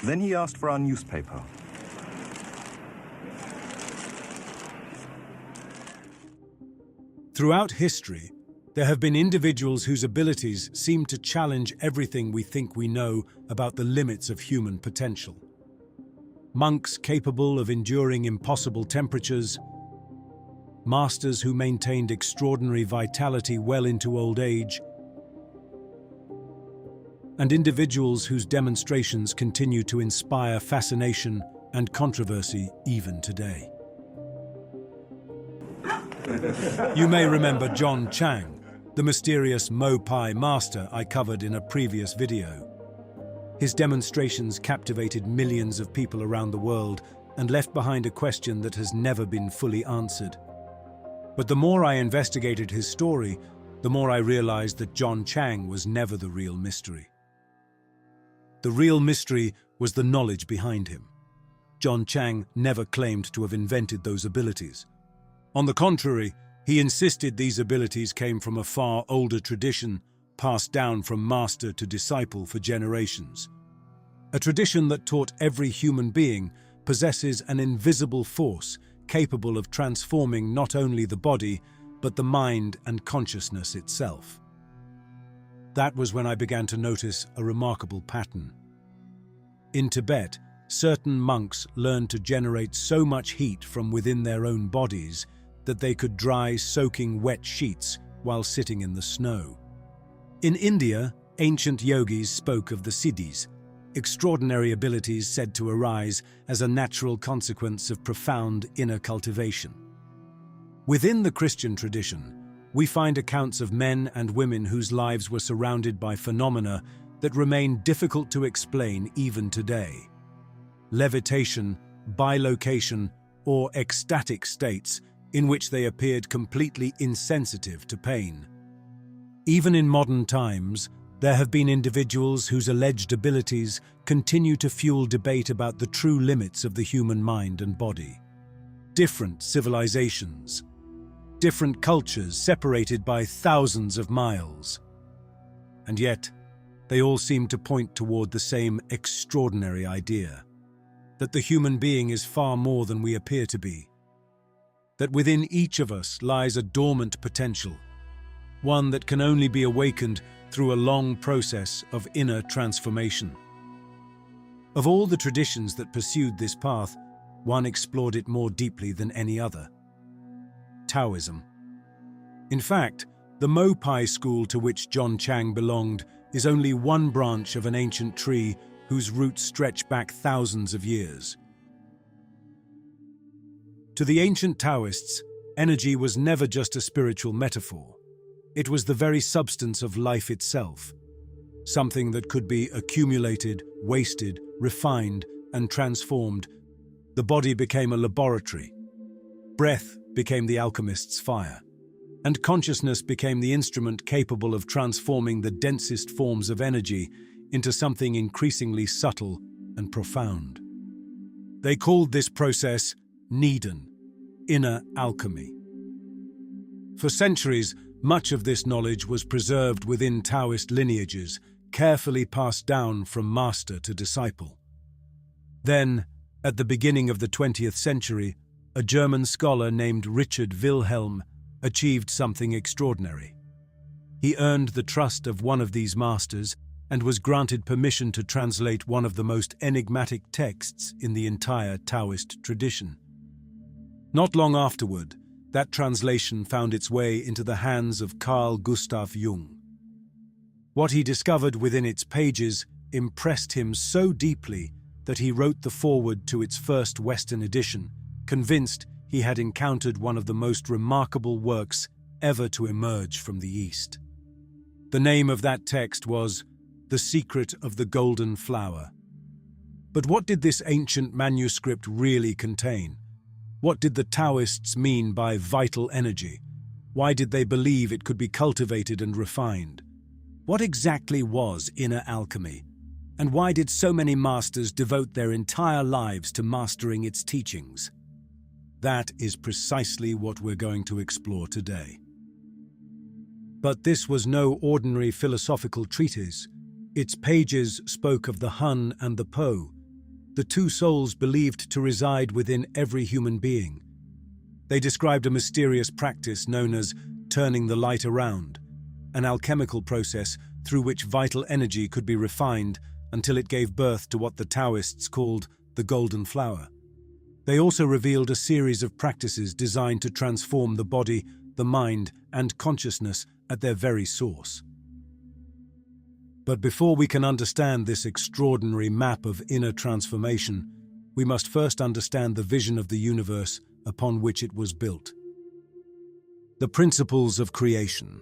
Then he asked for our newspaper. Throughout history, there have been individuals whose abilities seem to challenge everything we think we know about the limits of human potential. Monks capable of enduring impossible temperatures, masters who maintained extraordinary vitality well into old age, and individuals whose demonstrations continue to inspire fascination and controversy even today. You may remember John Chang, the mysterious Mo-Pai master I covered in a previous video. His demonstrations captivated millions of people around the world and left behind a question that has never been fully answered. But the more I investigated his story, the more I realized that John Chang was never the real mystery. The real mystery was the knowledge behind him. John Chang never claimed to have invented those abilities. On the contrary, he insisted these abilities came from a far older tradition passed down from master to disciple for generations. A tradition that taught every human being possesses an invisible force capable of transforming not only the body, but the mind and consciousness itself. That was when I began to notice a remarkable pattern. In Tibet, certain monks learned to generate so much heat from within their own bodies that they could dry soaking wet sheets while sitting in the snow. In India, ancient yogis spoke of the siddhis, extraordinary abilities said to arise as a natural consequence of profound inner cultivation. Within the Christian tradition, we find accounts of men and women whose lives were surrounded by phenomena that remain difficult to explain even today. Levitation, bilocation, or ecstatic states in which they appeared completely insensitive to pain. Even in modern times, there have been individuals whose alleged abilities continue to fuel debate about the true limits of the human mind and body. Different civilizations, different cultures separated by thousands of miles. And yet, they all seem to point toward the same extraordinary idea, that the human being is far more than we appear to be, that within each of us lies a dormant potential, one that can only be awakened through a long process of inner transformation. Of all the traditions that pursued this path, one explored it more deeply than any other: Taoism. In fact, the Mo-Pai school to which John Chang belonged is only one branch of an ancient tree whose roots stretch back thousands of years. To the ancient Taoists, energy was never just a spiritual metaphor. It was the very substance of life itself, something that could be accumulated, wasted, refined, and transformed. The body became a laboratory. Breath became the alchemist's fire, and consciousness became the instrument capable of transforming the densest forms of energy into something increasingly subtle and profound. They called this process Nidhan, Inner Alchemy. For centuries, much of this knowledge was preserved within Taoist lineages, carefully passed down from master to disciple. Then, at the beginning of the 20th century, a German scholar named Richard Wilhelm achieved something extraordinary. He earned the trust of one of these masters and was granted permission to translate one of the most enigmatic texts in the entire Taoist tradition. Not long afterward, that translation found its way into the hands of Carl Gustav Jung. What he discovered within its pages impressed him so deeply that he wrote the foreword to its first Western edition, convinced he had encountered one of the most remarkable works ever to emerge from the East. The name of that text was The Secret of the Golden Flower. But what did this ancient manuscript really contain? What did the Taoists mean by vital energy? Why did they believe it could be cultivated and refined? What exactly was inner alchemy? And why did so many masters devote their entire lives to mastering its teachings? That is precisely what we're going to explore today. But this was no ordinary philosophical treatise. Its pages spoke of the Hun and the Poe, the two souls believed to reside within every human being. They described a mysterious practice known as turning the light around, an alchemical process through which vital energy could be refined until it gave birth to what the Taoists called the golden flower. They also revealed a series of practices designed to transform the body, the mind, and consciousness at their very source. But before we can understand this extraordinary map of inner transformation, we must first understand the vision of the universe upon which it was built. The principles of creation.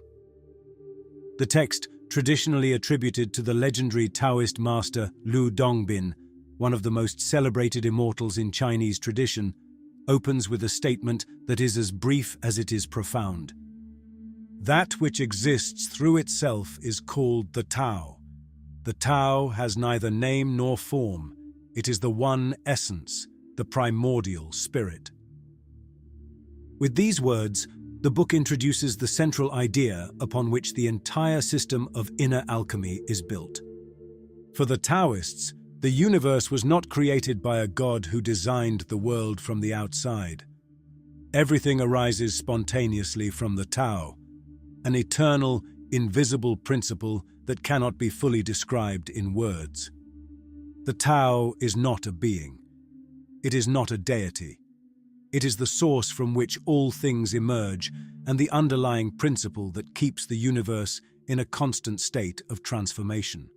The text, traditionally attributed to the legendary Taoist master Lu Dongbin, one of the most celebrated immortals in Chinese tradition, opens with a statement that is as brief as it is profound. That which exists through itself is called the Tao. The Tao has neither name nor form. It is the one essence, the primordial spirit. With these words, the book introduces the central idea upon which the entire system of inner alchemy is built. For the Taoists, the universe was not created by a god who designed the world from the outside. Everything arises spontaneously from the Tao, an eternal, invisible principle that cannot be fully described in words. The Tao is not a being. It is not a deity. It is the source from which all things emerge and the underlying principle that keeps the universe in a constant state of transformation.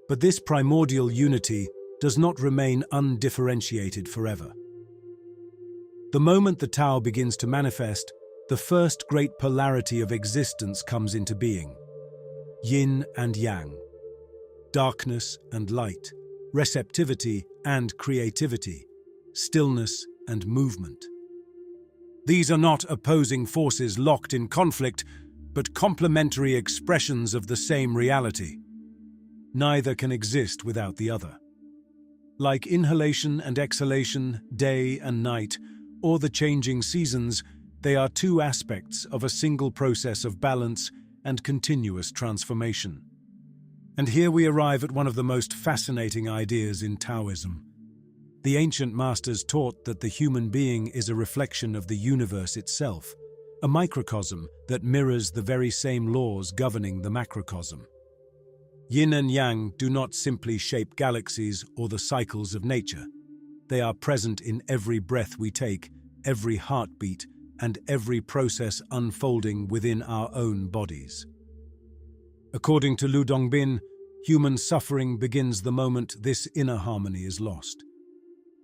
But this primordial unity does not remain undifferentiated forever. The moment the Tao begins to manifest, the first great polarity of existence comes into being. Yin and yang, darkness and light, receptivity and creativity, stillness and movement. These are not opposing forces locked in conflict, but complementary expressions of the same reality. Neither can exist without the other. Like inhalation and exhalation, day and night, or the changing seasons, they are two aspects of a single process of balance and continuous transformation. And here we arrive at one of the most fascinating ideas in Taoism. The ancient masters taught that the human being is a reflection of the universe itself, a microcosm that mirrors the very same laws governing the macrocosm. Yin and yang do not simply shape galaxies or the cycles of nature. They are present in every breath we take, every heartbeat, and every process unfolding within our own bodies. According to Lu Dongbin, human suffering begins the moment this inner harmony is lost.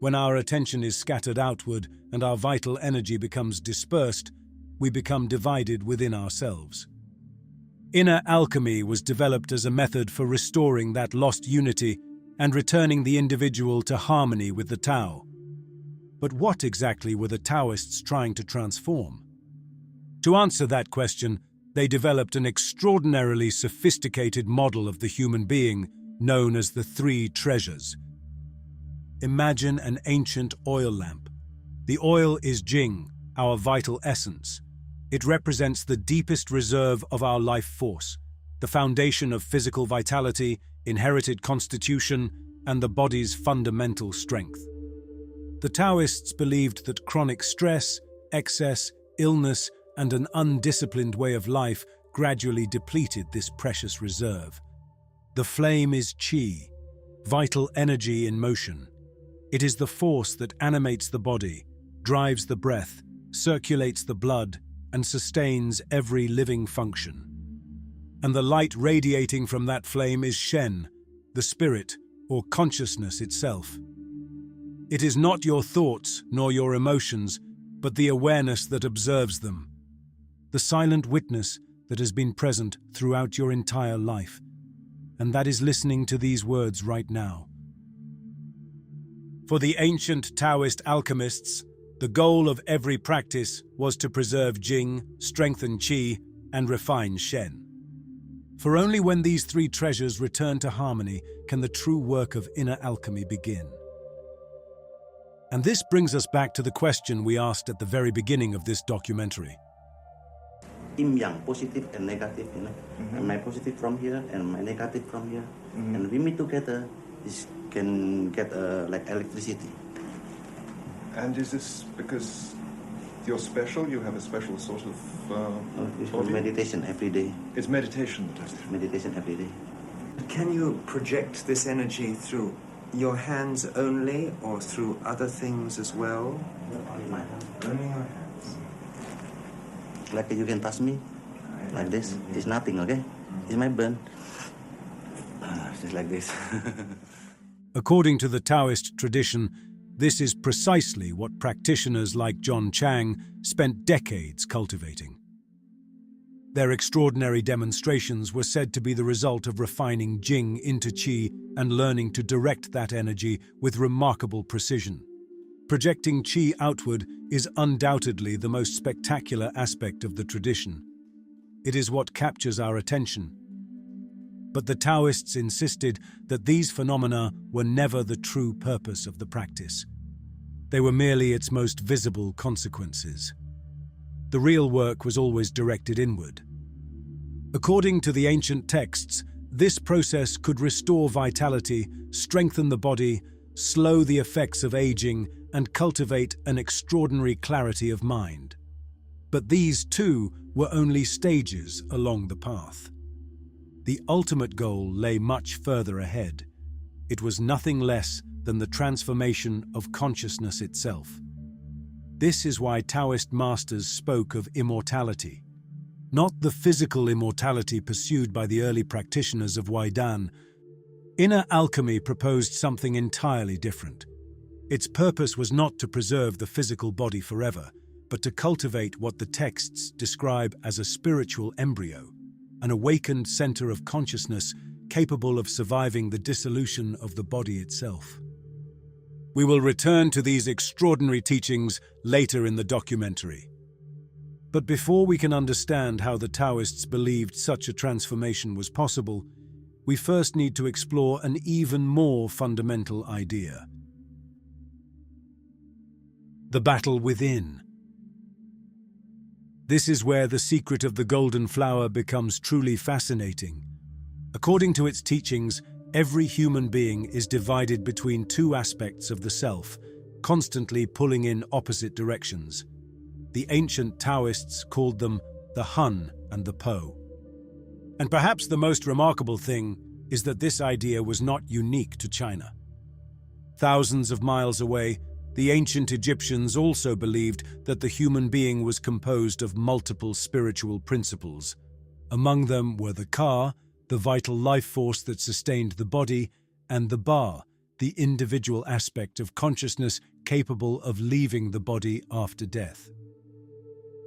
When our attention is scattered outward and our vital energy becomes dispersed, we become divided within ourselves. Inner alchemy was developed as a method for restoring that lost unity and returning the individual to harmony with the Tao. But what exactly were the Taoists trying to transform? To answer that question, they developed an extraordinarily sophisticated model of the human being known as the three treasures. Imagine an ancient oil lamp. The oil is Jing, our vital essence. It represents the deepest reserve of our life force, the foundation of physical vitality, inherited constitution, and the body's fundamental strength. The Taoists believed that chronic stress, excess, illness, and an undisciplined way of life gradually depleted this precious reserve. The flame is qi, vital energy in motion. It is the force that animates the body, drives the breath, circulates the blood, and sustains every living function. And the light radiating from that flame is Shen, the spirit, or consciousness itself. It is not your thoughts nor your emotions, but the awareness that observes them. The silent witness that has been present throughout your entire life, and that is listening to these words right now. For the ancient Taoist alchemists, the goal of every practice was to preserve Jing, strengthen Qi, and refine Shen. For only when these three treasures return to harmony can the true work of inner alchemy begin. And this brings us back to the question we asked at the very beginning of this documentary. Yin yang, positive and negative, and my positive from here and my negative from here, and we meet together. This can get like electricity. And is this because you're special? You have a special sort of It's body? meditation every day. It's meditation that does it. Meditation every day. Can you project this energy through your hands only or through other things as well? Only my hand. Only your hands. Like you can touch me, like this. It's nothing, okay? It's my burn. Just like this. According to the Taoist tradition, this is precisely what practitioners like John Chang spent decades cultivating. Their extraordinary demonstrations were said to be the result of refining Jing into Qi and learning to direct that energy with remarkable precision. Projecting Qi outward is undoubtedly the most spectacular aspect of the tradition. It is what captures our attention. But the Taoists insisted that these phenomena were never the true purpose of the practice. They were merely its most visible consequences. The real work was always directed inward. According to the ancient texts, this process could restore vitality, strengthen the body, slow the effects of aging, and cultivate an extraordinary clarity of mind. But these, too, were only stages along the path. The ultimate goal lay much further ahead. It was nothing less than the transformation of consciousness itself. This is why Taoist masters spoke of immortality. Not the physical immortality pursued by the early practitioners of Waidan. Inner Alchemy proposed something entirely different. Its purpose was not to preserve the physical body forever, but to cultivate what the texts describe as a spiritual embryo, an awakened center of consciousness capable of surviving the dissolution of the body itself. We will return to these extraordinary teachings later in the documentary. But before we can understand how the Taoists believed such a transformation was possible, we first need to explore an even more fundamental idea: the battle within. This is where the secret of the golden flower becomes truly fascinating. According to its teachings, every human being is divided between two aspects of the self, constantly pulling in opposite directions. The ancient Taoists called them the Hun and the Poe. And perhaps the most remarkable thing is that this idea was not unique to China. Thousands of miles away, the ancient Egyptians also believed that the human being was composed of multiple spiritual principles. Among them were the Ka, the vital life force that sustained the body, and the Ba, the individual aspect of consciousness capable of leaving the body after death.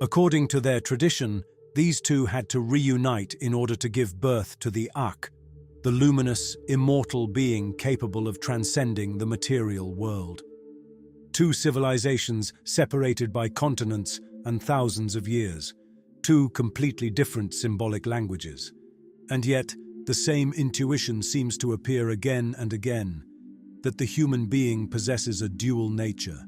According to their tradition, these two had to reunite in order to give birth to the Ak, the luminous, immortal being capable of transcending the material world. Two civilizations separated by continents and thousands of years, two completely different symbolic languages. And yet, the same intuition seems to appear again and again, that the human being possesses a dual nature,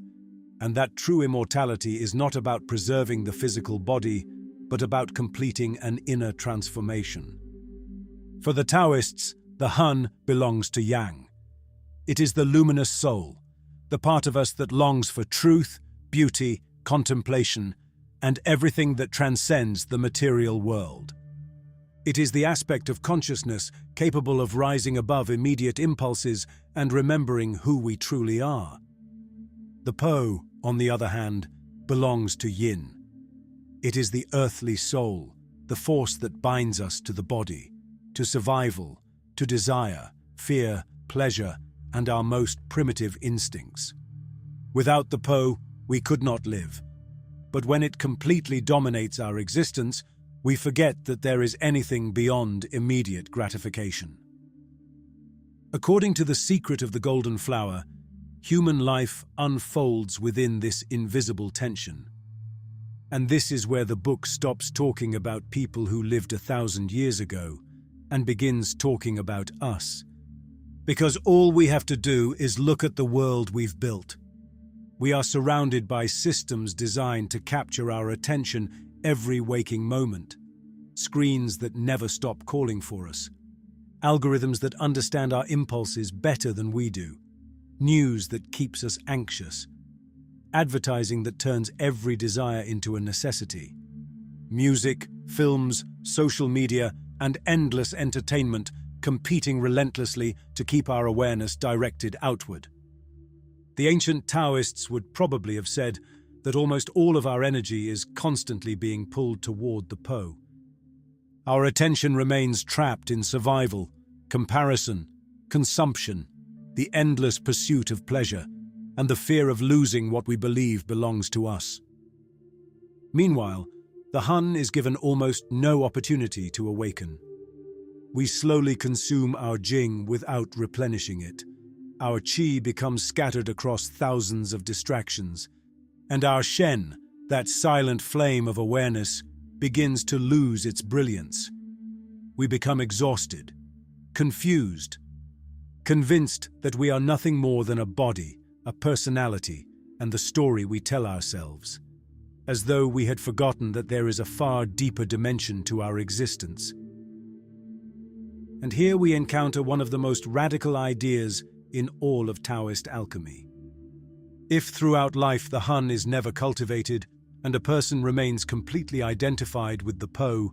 and that true immortality is not about preserving the physical body, but about completing an inner transformation. For the Taoists, the Hun belongs to Yang. It is the luminous soul, the part of us that longs for truth, beauty, contemplation, and everything that transcends the material world. It is the aspect of consciousness capable of rising above immediate impulses and remembering who we truly are. The Po, on the other hand, belongs to Yin. It is the earthly soul, the force that binds us to the body, to survival, to desire, fear, pleasure, and our most primitive instincts. Without the Po, we could not live. But when it completely dominates our existence, we forget that there is anything beyond immediate gratification. According to the secret of the golden flower, human life unfolds within this invisible tension. And this is where the book stops talking about people who lived 1,000 years ago and begins talking about us. Because all we have to do is look at the world we've built. We are surrounded by systems designed to capture our attention every waking moment, screens that never stop calling for us. algorithms that understand our impulses better than we do, news that keeps us anxious, advertising that turns every desire into a necessity, music, films, social media, and endless entertainment competing relentlessly to keep our awareness directed outward. The ancient Taoists would probably have said that almost all of our energy is constantly being pulled toward the Po. Our attention remains trapped in survival, comparison, consumption, the endless pursuit of pleasure, and the fear of losing what we believe belongs to us. Meanwhile, the Hun is given almost no opportunity to awaken. We slowly consume our Jing without replenishing it. Our Qi becomes scattered across thousands of distractions, and our Shen, that silent flame of awareness, begins to lose its brilliance. We become exhausted, confused, convinced that we are nothing more than a body, a personality, and the story we tell ourselves, as though we had forgotten that there is a far deeper dimension to our existence. And here we encounter one of the most radical ideas in all of Taoist alchemy. If throughout life the Hun is never cultivated and a person remains completely identified with the Po,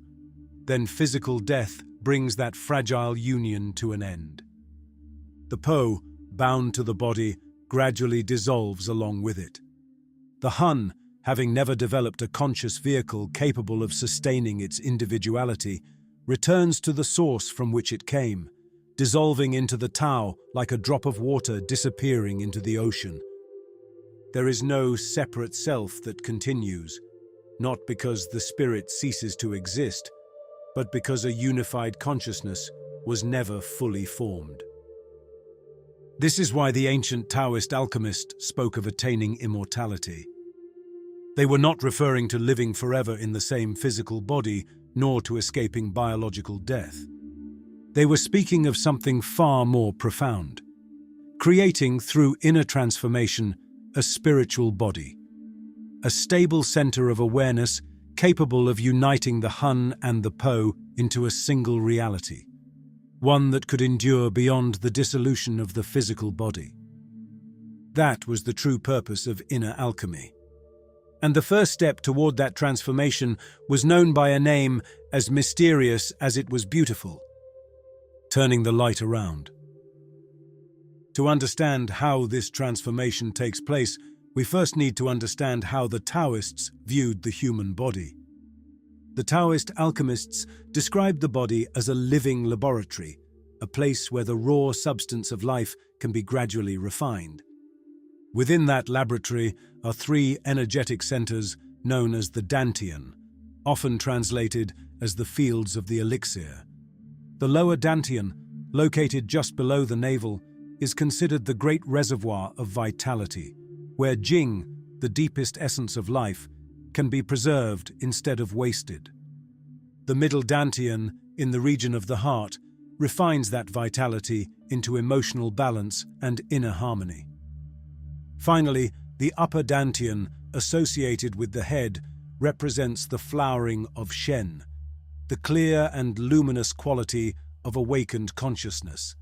then physical death brings that fragile union to an end. The Po, bound to the body, gradually dissolves along with it. The Hun, having never developed a conscious vehicle capable of sustaining its individuality, returns to the source from which it came, dissolving into the Tao like a drop of water disappearing into the ocean. There is no separate self that continues, not because the spirit ceases to exist, but because a unified consciousness was never fully formed. This is why the ancient Taoist alchemists spoke of attaining immortality. They were not referring to living forever in the same physical body, nor to escaping biological death. They were speaking of something far more profound, creating through inner transformation a spiritual body, a stable center of awareness capable of uniting the Hun and the Po into a single reality, one that could endure beyond the dissolution of the physical body. That was the true purpose of inner alchemy. And the first step toward that transformation was known by a name as mysterious as it was beautiful: turning the light around. To understand how this transformation takes place, we first need to understand how the Taoists viewed the human body. The Taoist alchemists described the body as a living laboratory, a place where the raw substance of life can be gradually refined. Within that laboratory are three energetic centers known as the Dantian, often translated as the fields of the elixir. The lower Dantian, located just below the navel, is considered the great reservoir of vitality, where Jing, the deepest essence of life, can be preserved instead of wasted. The middle Dantian, in the region of the heart, refines that vitality into emotional balance and inner harmony. Finally, the upper Dantian, associated with the head, represents the flowering of Shen, the clear and luminous quality of awakened consciousness.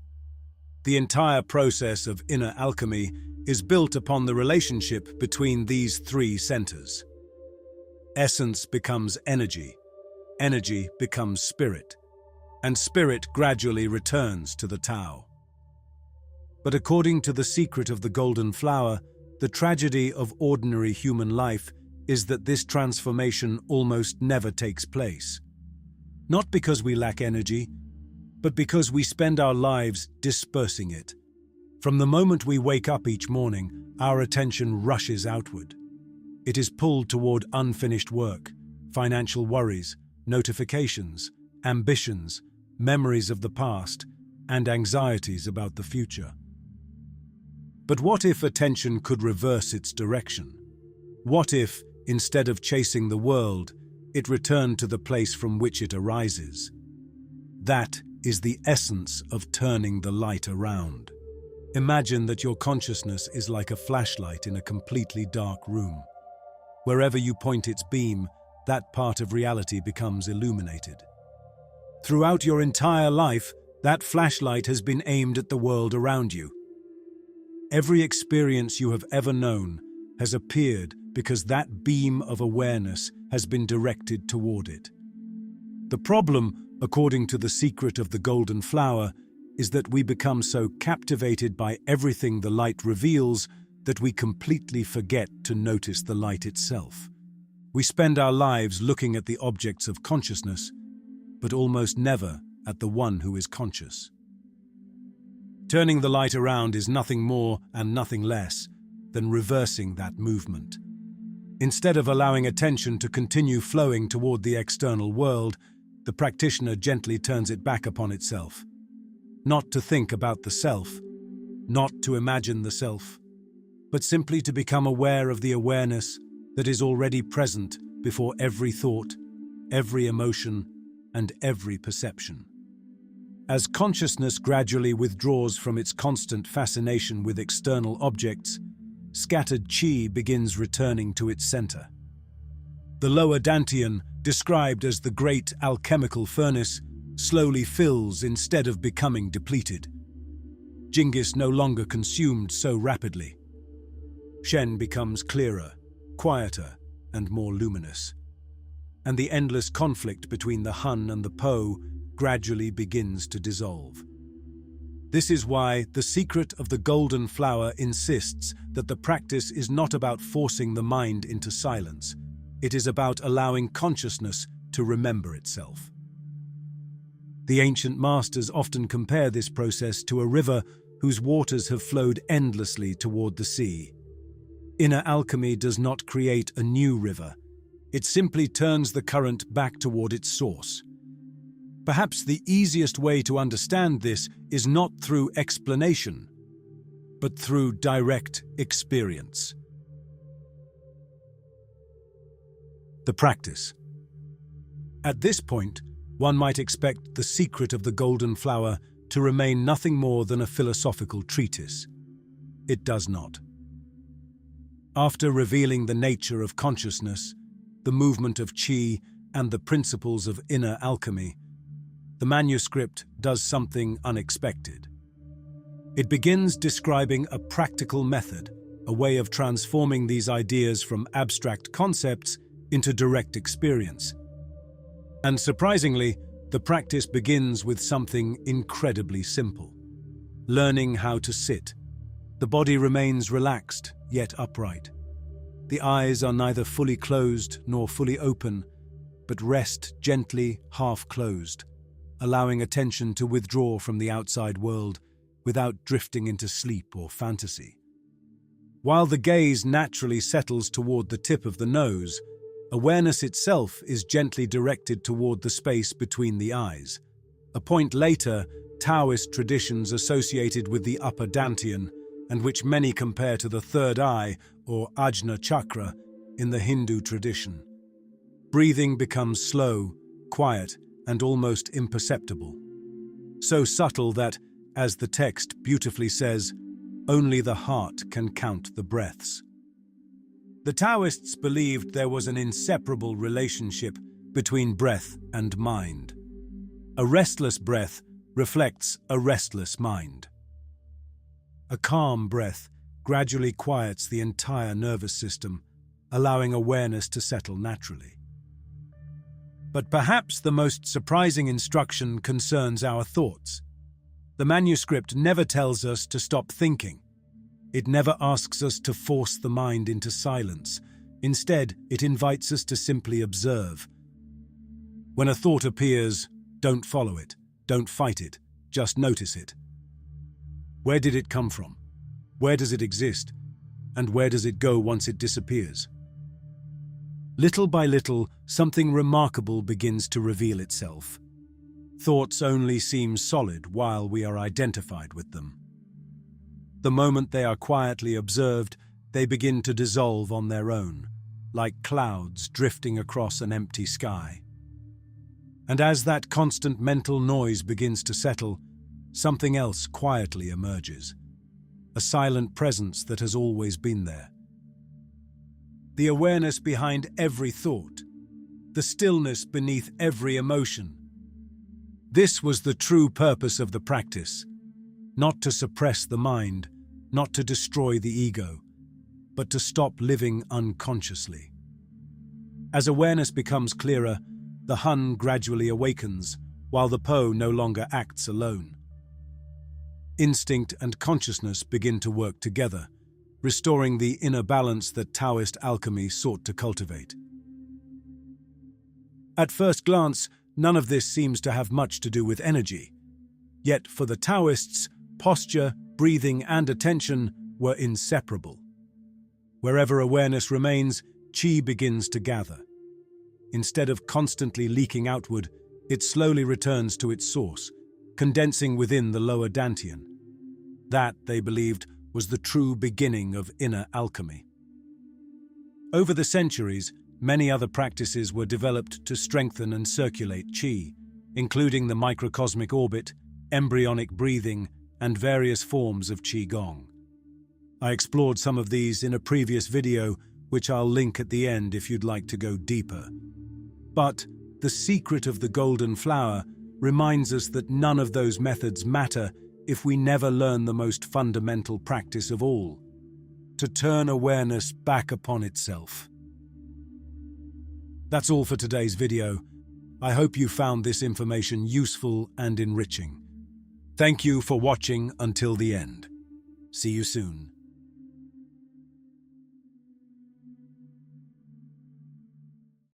The entire process of inner alchemy is built upon the relationship between these three centers. Essence becomes energy, energy becomes spirit, and spirit gradually returns to the Tao. But according to the secret of the golden flower, the tragedy of ordinary human life is that this transformation almost never takes place. Not because we lack energy, but because we spend our lives dispersing it. From the moment we wake up each morning, our attention rushes outward. It is pulled toward unfinished work, financial worries, notifications, ambitions, memories of the past, and anxieties about the future. But what if attention could reverse its direction? What if, instead of chasing the world, it returned to the place from which it arises? That is the essence of turning the light around. Imagine that your consciousness is like a flashlight in a completely dark room. Wherever you point its beam, that part of reality becomes illuminated. Throughout your entire life, That flashlight has been aimed at the world around you. Every experience you have ever known has appeared because that beam of awareness has been directed toward it. The problem, according to the secret of the golden flower, is that we become so captivated by everything the light reveals that we completely forget to notice the light itself. We spend our lives looking at the objects of consciousness, but almost never at the one who is conscious. Turning the light around is nothing more and nothing less than reversing that movement. Instead of allowing attention to continue flowing toward the external world, the practitioner gently turns it back upon itself. Not to think about the self, not to imagine the self, but simply to become aware of the awareness that is already present before every thought, every emotion, and every perception. As consciousness gradually withdraws from its constant fascination with external objects, scattered qi begins returning to its center. The lower dantian, described as the great alchemical furnace, slowly fills instead of becoming depleted. Jingis no longer consumed so rapidly. Shen becomes clearer, quieter, and more luminous. And the endless conflict between the Hun and the Poe gradually begins to dissolve. This is why the secret of the golden flower insists that the practice is not about forcing the mind into silence. It is about allowing consciousness to remember itself. The ancient masters often compare this process to a river whose waters have flowed endlessly toward the sea. Inner alchemy does not create a new river. It simply turns the current back toward its source. Perhaps the easiest way to understand this is not through explanation, but through direct experience. The practice. At this point, one might expect the secret of the golden flower to remain nothing more than a philosophical treatise. It does not. After revealing the nature of consciousness, the movement of qi, and the principles of inner alchemy, the manuscript does something unexpected. It begins describing a practical method, a way of transforming these ideas from abstract concepts into direct experience. And surprisingly, the practice begins with something incredibly simple: learning how to sit. The body remains relaxed, yet upright. The eyes are neither fully closed nor fully open, but rest gently half-closed, allowing attention to withdraw from the outside world without drifting into sleep or fantasy. While the gaze naturally settles toward the tip of the nose, awareness itself is gently directed toward the space between the eyes. A point later, Taoist traditions associated with the upper dantian, and which many compare to the third eye, or Ajna chakra, in the Hindu tradition. Breathing becomes slow, quiet, and almost imperceptible. So subtle that, as the text beautifully says, only the heart can count the breaths. The Taoists believed there was an inseparable relationship between breath and mind. A restless breath reflects a restless mind. A calm breath gradually quiets the entire nervous system, allowing awareness to settle naturally. But perhaps the most surprising instruction concerns our thoughts. The manuscript never tells us to stop thinking. It never asks us to force the mind into silence. Instead, it invites us to simply observe. When a thought appears, don't follow it, don't fight it, just notice it. Where did it come from? Where does it exist? And where does it go once it disappears? Little by little, something remarkable begins to reveal itself. Thoughts only seem solid while we are identified with them. The moment they are quietly observed, they begin to dissolve on their own, like clouds drifting across an empty sky. And as that constant mental noise begins to settle, something else quietly emerges. A silent presence that has always been there. The awareness behind every thought, the stillness beneath every emotion. This was the true purpose of the practice, not to suppress the mind, not to destroy the ego, but to stop living unconsciously. As awareness becomes clearer, the Hun gradually awakens, while the Po no longer acts alone. Instinct and consciousness begin to work together, restoring the inner balance that Taoist alchemy sought to cultivate. At first glance, none of this seems to have much to do with energy. Yet for the Taoists, posture, breathing, and attention were inseparable. Wherever awareness remains, qi begins to gather. Instead of constantly leaking outward, it slowly returns to its source, condensing within the lower dantian. That, they believed, was the true beginning of inner alchemy. Over the centuries, many other practices were developed to strengthen and circulate qi, including the microcosmic orbit, embryonic breathing, and various forms of qigong. I explored some of these in a previous video, which I'll link at the end if you'd like to go deeper. But the secret of the golden flower reminds us that none of those methods matter if we never learn the most fundamental practice of all, to turn awareness back upon itself. That's all for today's video. I hope you found this information useful and enriching. Thank you for watching until the end. See you soon.